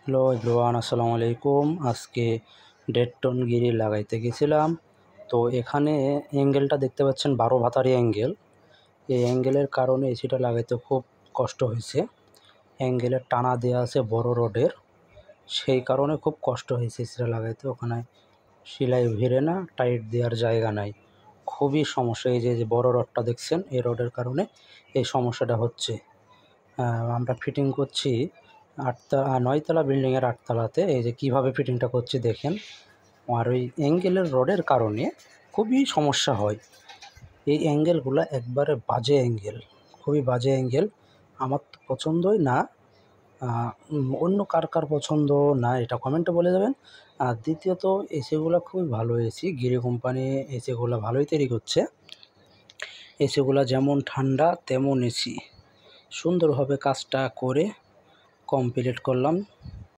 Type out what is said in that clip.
Hello everyone, আসসালামু আলাইকুম। আজকে 1.5 টন গিরি লাগাইতে গেছিলাম। তো এখানে অ্যাঙ্গেলটা দেখতে পাচ্ছেন 12 ভাতারি অ্যাঙ্গেল। এই অ্যাঙ্গেলের কারণে এসিটা লাগাইতে খুব কষ্ট হয়েছে। অ্যাঙ্গেলের টানা দেওয়া আছে বড় রডের, সেই কারণে খুব কষ্ট হয়েছে এসিটা লাগাইতে। ওখানে সেলাই ভিড়ে না, টাইট দেওয়ার জায়গা নাই, খুবই সমস্যা। এই যে বড় রডটা দেখছেন, এই রডের কারণে এই সমস্যাটা হচ্ছে। আমরা ফিটিং করছি 9 তলা বিল্ডিংয়ের 8 তলাতে। এই যে কীভাবে ফিটিংটা করছি দেখেন। আর ওই অ্যাঙ্গেলের রডের কারণে খুবই সমস্যা হয়। এই অ্যাঙ্গেলগুলো একবারে বাজে অ্যাঙ্গেল, খুবই বাজে অ্যাঙ্গেল। আমার তো পছন্দই না, অন্য কার পছন্দ না এটা কমেন্টে বলে যাবেন। আর দ্বিতীয়ত এসিগুলো খুবই ভালো এসি, গিরি কোম্পানি এসিগুলো ভালোই তৈরি করছে। এসিগুলো যেমন ঠান্ডা তেমন এসি, সুন্দরভাবে কাজটা করে কমপ্লিট করলাম।